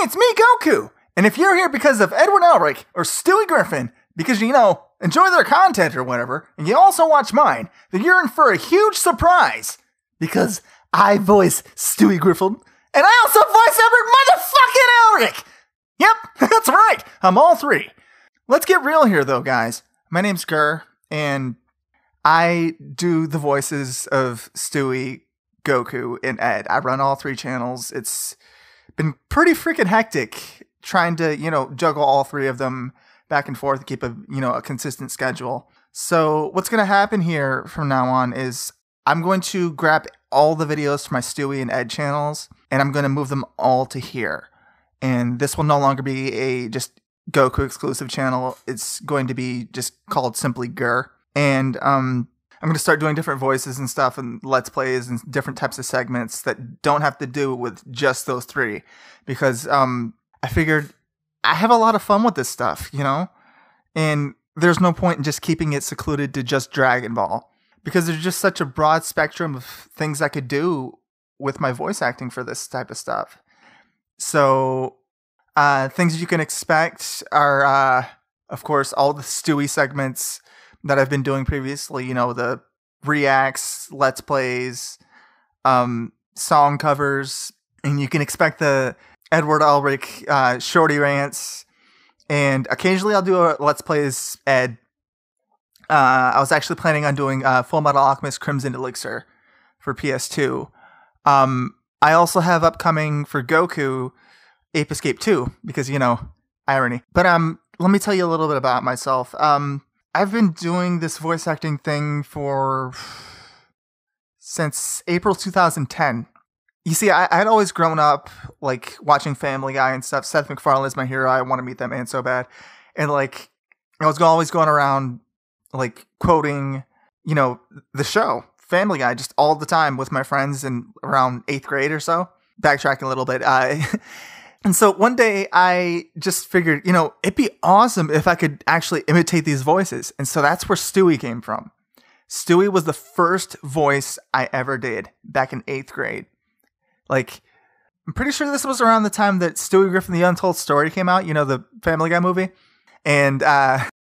it's me, Goku! And if you're here because of Edward Elric or Stewie Griffin, because, enjoy their content or whatever, and you also watch mine, then you're in for a huge surprise. Because I voice Stewie Griffin, and I also voice Edward motherfucking Elric! Yep, that's right, I'm all three. Let's get real here, though, guys. My name's Gur, and I do the voices of Stewie, Goku, and Ed. I run all three channels. It's been pretty freaking hectic trying to, juggle all three of them back and forth to keep a consistent schedule. So what's going to happen here from now on is I'm going to grab all the videos from my Stewie and Ed channels, and I'm going to move them all to here. And this will no longer be a just Goku exclusive channel. It's going to be just called simply Gur. And I'm going to start doing different voices and stuff and Let's Plays and different types of segments that don't have to do with just those three. Because I figured I have a lot of fun with this stuff, And there's no point in just keeping it secluded to just Dragon Ball. Because there's just such a broad spectrum of things I could do with my voice acting for this type of stuff. So things you can expect are, of course, all the Stewie segments that I've been doing previously, the reacts, Let's Plays, song covers, and you can expect the Edward Elric shorty rants, and occasionally I'll do a Let's Plays Ed. I was actually planning on doing Full Metal Alchemist Crimson Elixir for PS2. I also have upcoming for Goku Ape Escape 2, because, irony. But let me tell you a little bit about myself. I've been doing this voice acting thing since April 2010. You see, I'd always grown up, watching Family Guy and stuff. Seth MacFarlane is my hero. I want to meet that man so bad. And, I was always going around, quoting, the show, Family Guy, just all the time with my friends in around 8th grade or so. Backtracking a little bit. And so one day I just figured, it'd be awesome if I could actually imitate these voices. And so that's where Stewie came from. Stewie was the first voice I ever did back in 8th grade. I'm pretty sure this was around the time that Stewie Griffin, The Untold Story came out, the Family Guy movie. And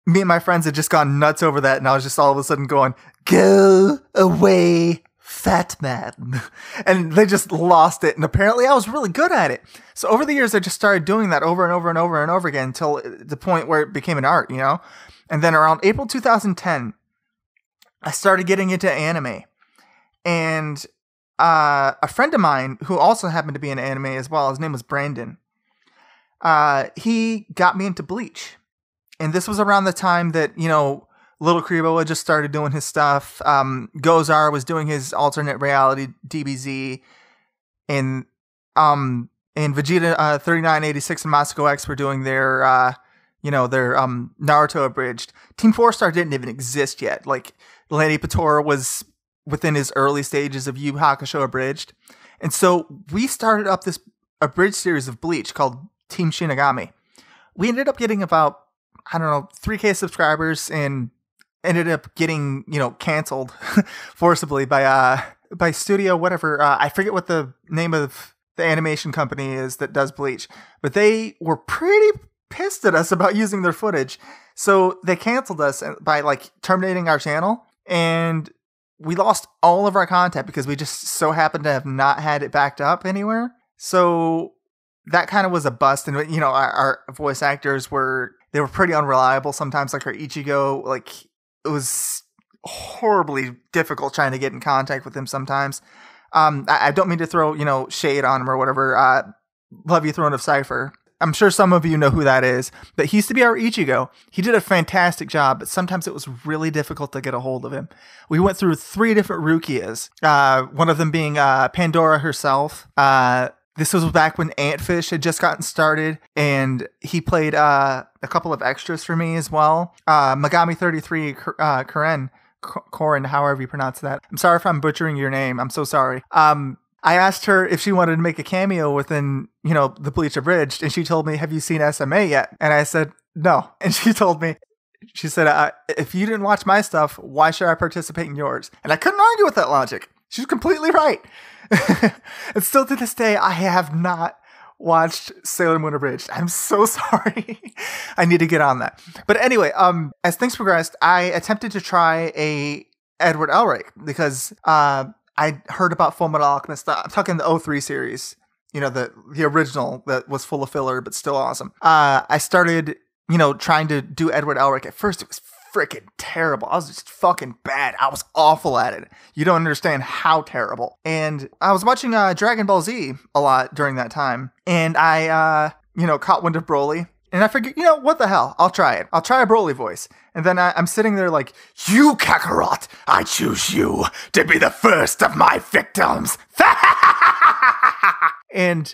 me and my friends had just gone nuts over that. And I was just all of a sudden going, "Go away, fat man." And they just lost it. And apparently I was really good at it. So over the years, I just started doing that over and over and over and over again until the point where it became an art, And then around April 2010, I started getting into anime. And a friend of mine who also happened to be in anime as well, his name was Brandon. He got me into Bleach. And this was around the time that, Little Kribo had just started doing his stuff. Gozar was doing his alternate reality DBZ. And Vegeta 3986 and Masako X were doing their, their Naruto abridged. Team 4-Star didn't even exist yet. Lanny Patora was within his early stages of Yu Hakusho abridged. And so we started up this abridged series of Bleach called Team Shinigami. We ended up getting about, 3K subscribers and ended up getting, canceled forcibly by studio, whatever. I forget what the name of the animation company is that does Bleach, but they were pretty pissed at us about using their footage. So they canceled us by terminating our channel, and we lost all of our content because we just so happened to have not had it backed up anywhere. So that kind of was a bust. And, our voice actors were pretty unreliable sometimes. Our Ichigo, it was horribly difficult trying to get in contact with him sometimes. I don't mean to throw, shade on him or whatever. Love You, Throne of Cypher. I'm sure some of you know who that is, but he used to be our Ichigo. He did a fantastic job, but sometimes it was really difficult to get a hold of him. We went through 3 different Rukias, one of them being Pandora herself. This was back when Antfish had just gotten started, and he played a couple of extras for me as well. Megami 33 Korin, however you pronounce that. I'm sorry if I'm butchering your name. I'm so sorry. I asked her if she wanted to make a cameo within, the Bleach Abridged, and she told me, "Have you seen SMA yet?" And I said, "No." And she told me, she said, "If you didn't watch my stuff, why should I participate in yours?" And I couldn't argue with that logic. She's completely right. And still to this day, I have not watched Sailor Moon Abridged. I'm so sorry. I need to get on that. But anyway, as things progressed, I attempted to try a Edward Elric because I heard about Full Metal Alchemist. I'm talking the 03 series, the original that was full of filler but still awesome. I started, trying to do Edward Elric. At first, it was freaking terrible. I was just fucking bad. I was awful at it. You don't understand how terrible. And I was watching Dragon Ball Z a lot during that time, and I, caught wind of Broly. And I figured, what the hell? I'll try it. I'll try a Broly voice. And then I'm sitting there like, you, Kakarot, I choose you to be the first of my victims. And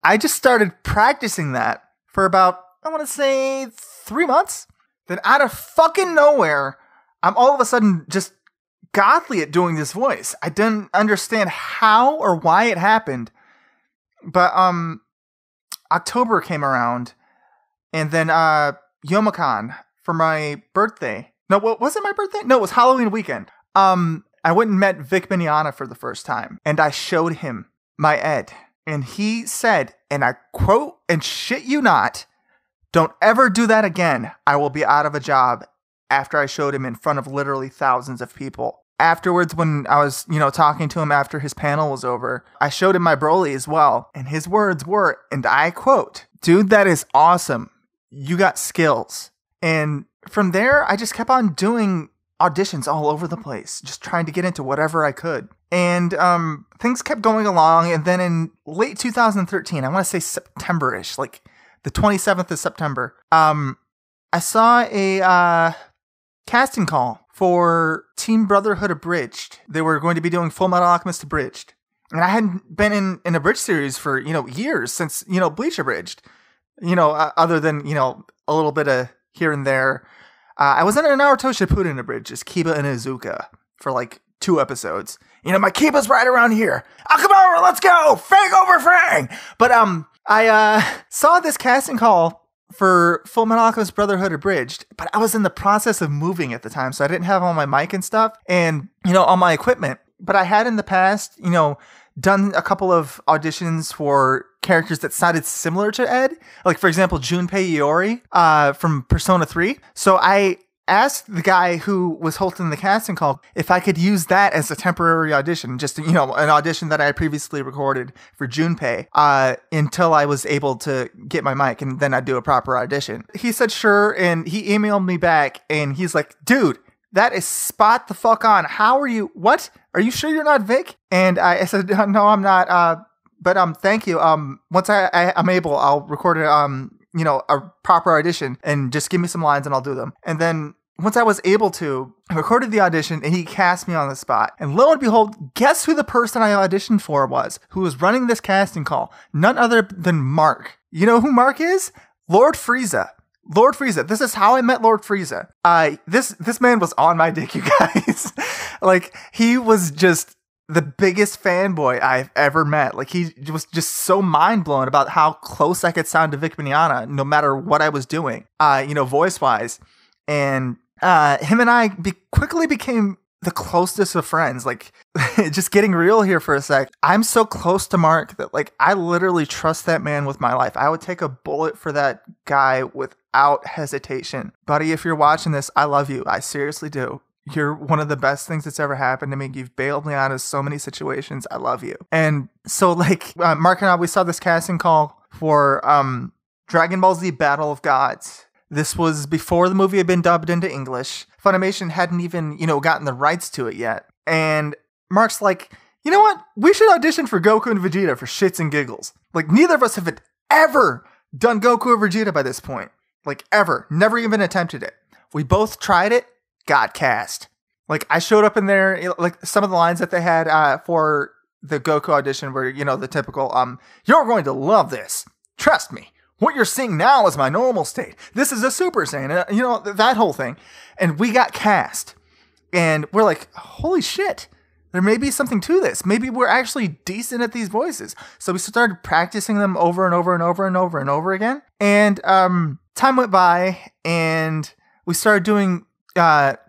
I just started practicing that for about, I want to say 3 months. Then out of fucking nowhere, I'm all of a sudden just godly at doing this voice. I didn't understand how or why it happened. But October came around, and then Youmacon for my birthday. No, was it my birthday? No, it was Halloween weekend. I went and met Vic Mignogna for the first time, and I showed him my Ed. And he said, and I quote, and shit you not, don't ever do that again. I will be out of a job, after I showed him in front of literally thousands of people. Afterwards, when I was, talking to him after his panel was over, I showed him my Broly as well. And his words were, and I quote, dude, that is awesome. You got skills. And from there, I just kept on doing auditions all over the place, just trying to get into whatever I could. And things kept going along. And then in late 2013, I want to say September-ish, like the 27th of September, I saw a casting call for Team Brotherhood Abridged. They were going to be doing Full Metal Alchemist Abridged. And I hadn't been in an Abridged series for, years since, Bleach Abridged. Other than, a little bit of here and there. I was in a Naruto Shippuden Abridged, just Kiba and Izuka, for like 2 episodes. My Kiba's right around here. Oh, come over, let's go! Fang over Fang! But, I saw this casting call for Full Metal Alchemist Brotherhood Abridged, but I was in the process of moving at the time, so I didn't have all my mic and stuff, and, all my equipment. But I had in the past, done a couple of auditions for characters that sounded similar to Ed. Like, for example, Junpei Iori from Persona 3. So I asked the guy who was holding the casting call if I could use that as a temporary audition, just, an audition that I had previously recorded for Junpei, until I was able to get my mic, and then I'd do a proper audition. He said sure, and he emailed me back, and he's like, dude, that is spot the fuck on. How are you? What? Are you sure you're not Vic? And I said, no, I'm not. But thank you. Once I'm able, I'll record a proper audition, and just give me some lines and I'll do them. And then once I was able to, I recorded the audition, and he cast me on the spot. And lo and behold, guess who the person I auditioned for was, who was running this casting call? None other than Mark. You know who Mark is? Lord Frieza. Lord Frieza. This is how I met Lord Frieza. This man was on my dick, you guys. Like, he was just the biggest fanboy I've ever met. Like, he was just so mind blown about how close I could sound to Vic Mignogna, no matter what I was doing, voice wise. And him and I quickly became the closest of friends. Like, just getting real here for a sec. I'm so close to Mark that, like, I literally trust that man with my life. I would take a bullet for that guy without hesitation. Buddy, if you're watching this, I love you. I seriously do. You're one of the best things that's ever happened to me. You've bailed me out of so many situations. I love you. And so, like, Mark and I, we saw this casting call for Dragon Ball Z Battle of Gods. This was before the movie had been dubbed into English. Funimation hadn't even, gotten the rights to it yet. And Mark's like, you know what? We should audition for Goku and Vegeta for shits and giggles. Like, neither of us have ever done Goku or Vegeta by this point. Like, ever. Never even attempted it. We both tried it, got cast. Like, I showed up in there, like, some of the lines that they had for the Goku audition were, the typical, you're going to love this. Trust me. What you're seeing now is my normal state. This is a Super Saiyan, that whole thing. And we got cast. And we're like, holy shit, there may be something to this. Maybe we're actually decent at these voices. So we started practicing them over and over and over and over and over again. And time went by, and we started doing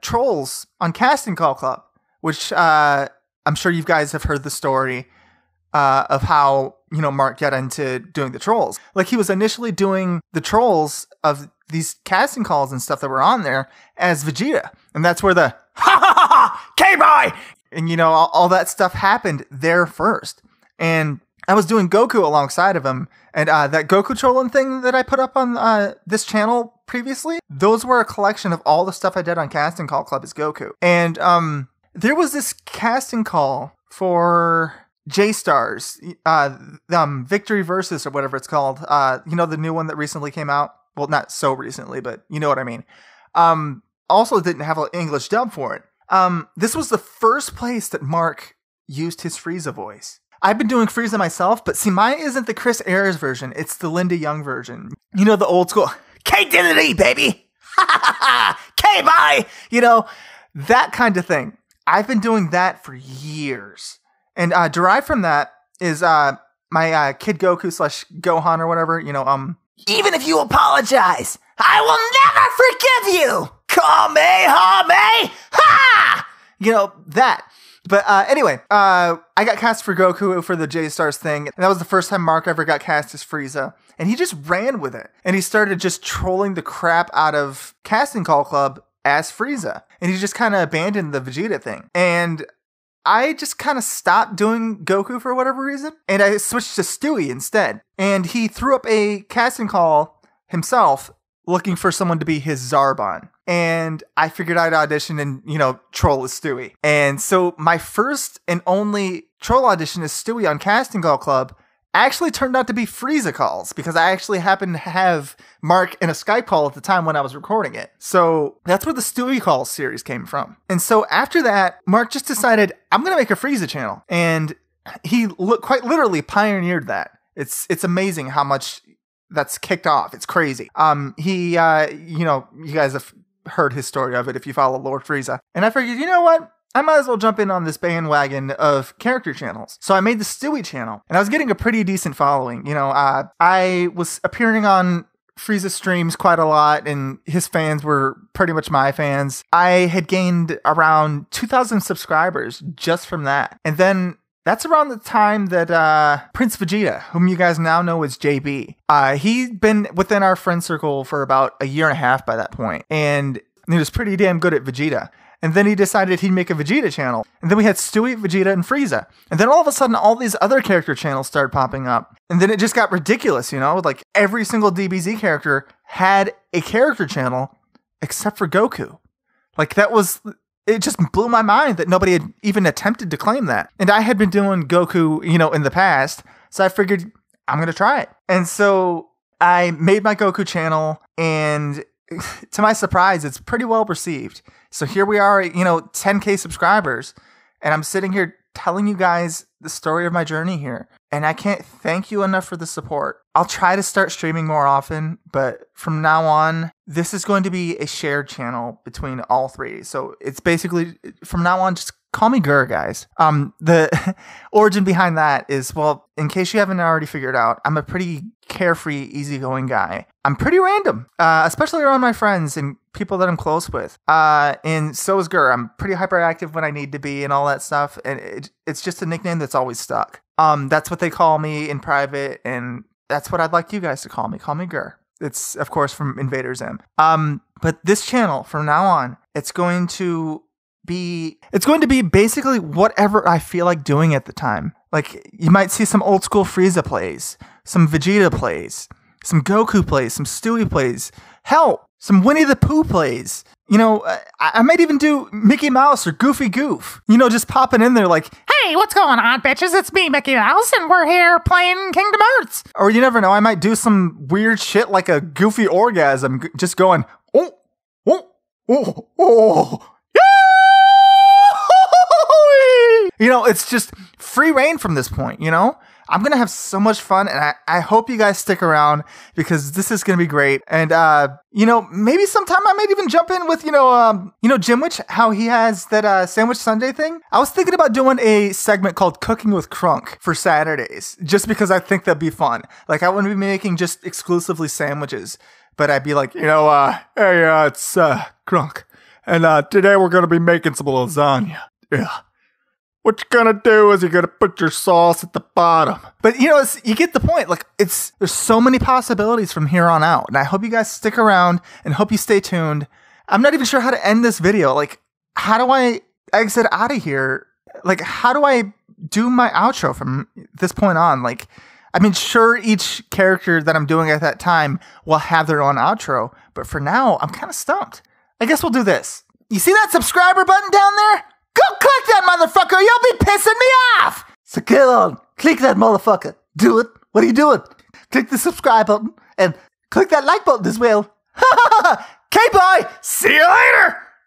trolls on Casting Call Club, which I'm sure you guys have heard the story of how, Mark got into doing the trolls. Like, he was initially doing the trolls of these casting calls and stuff that were on there as Vegeta. And that's where the ha ha ha ha K-Boy! And all that stuff happened there first. And I was doing Goku alongside of him. And that Goku trolling thing that I put up on this channel previously, those were a collection of all the stuff I did on Casting Call Club as Goku. And there was this casting call for J-Stars, Victory Versus or whatever it's called. The new one that recently came out. Well, not so recently, but you know what I mean. Also didn't have an English dub for it. This was the first place that Mark used his Frieza voice. I've been doing Frieza myself, but see, mine isn't the Chris Ayres version. It's the Linda Young version. The old school, K-Diddity, baby! Ha ha ha! K-Bye! That kind of thing. I've been doing that for years. And derived from that is my Kid Goku / Gohan or whatever, even if you apologize, I will never forgive you! Kamehameha! That. But anyway, I got cast for Goku for the J-Stars thing, and that was the first time Mark ever got cast as Frieza. And he just ran with it. And he started just trolling the crap out of Casting Call Club as Frieza. And he just kind of abandoned the Vegeta thing. And I just kind of stopped doing Goku for whatever reason, and I switched to Stewie instead. And he threw up a casting call himself looking for someone to be his Zarbon. And I figured I'd audition and, troll as Stewie. And so my first and only troll audition as Stewie on Casting Call Club actually turned out to be Frieza calls, because I actually happened to have Mark in a Skype call at the time when I was recording it. So that's where the Stewie Calls series came from. And so after that, Mark just decided, I'm going to make a Frieza channel. And he quite literally pioneered that. It's amazing how much that's kicked off. It's crazy. You guys have heard his story of it if you follow Lord Frieza. And I figured, you know what? I might as well jump in on this bandwagon of character channels. So I made the Stewie channel, and I was getting a pretty decent following. I was appearing on Frieza streams quite a lot, and his fans were pretty much my fans. I had gained around 2,000 subscribers just from that. And then that's around the time that Prince Vegeta, whom you guys now know as JB, he'd been within our friend circle for about a year and a half by that point, and he was pretty damn good at Vegeta. And then he decided he'd make a Vegeta channel. And then we had Stewie, Vegeta, and Frieza. And then all of a sudden, all these other character channels started popping up. And then it just got ridiculous, Like, every single DBZ character had a character channel except for Goku. Like, it just blew my mind that nobody had even attempted to claim that. And I had been doing Goku, in the past. So I figured, I'm going to try it. And so I made my Goku channel, and to my surprise, it's pretty well received. So here we are, 10K subscribers, and I'm sitting here telling you guys the story of my journey here. And I can't thank you enough for the support. I'll try to start streaming more often, but from now on, this is going to be a shared channel between all three. So it's basically, from now on, just call me Gur, guys. The origin behind that is, well, in case you haven't already figured out, I'm a pretty carefree, easygoing guy. I'm pretty random, especially around my friends and people that I'm close with. And so is Gur. I'm pretty hyperactive when I need to be and all that stuff. And it's just a nickname that's always stuck. That's what they call me in private, and that's what I'd like you guys to call me. Call me Gur. It's, of course, from Invader Zim. But this channel, from now on, it's going to be basically whatever I feel like doing at the time. Like, you might see some old school Frieza plays, some Vegeta plays, some Goku plays, some Stewie plays, hell, some Winnie the Pooh plays. I might even do Mickey Mouse or Goofy Goof, just popping in there like, hey, what's going on, bitches? It's me, Mickey Mouse, and we're here playing Kingdom Hearts. Or you never know, I might do some weird shit like a Goofy orgasm, just going, oh, oh, oh, oh, yeah! It's just free reign from this point, I'm going to have so much fun, and I hope you guys stick around, because this is going to be great. And, maybe sometime I might even jump in with, Jimwich, how he has that Sandwich Sunday thing. I was thinking about doing a segment called Cooking with Crunk for Saturdays, just because I think that'd be fun. Like, I wouldn't be making just exclusively sandwiches, but I'd be like, hey, it's Crunk, and today we're going to be making some lasagna. Yeah. What you gonna do is you're gonna put your sauce at the bottom. But you get the point. Like there's so many possibilities from here on out. And I hope you guys stick around and hope you stay tuned. I'm not even sure how to end this video. Like, how do I exit out of here? Like, how do I do my outro from this point on? Like, I mean, sure, each character that I'm doing at that time will have their own outro. But for now, I'm kind of stumped. I guess we'll do this. You see that subscriber button down there? Go click that motherfucker. You'll be pissing me off. So get on. Click that motherfucker. Do it. What are you doing? Click the subscribe button and click that like button as well. Okay, bye. See you later.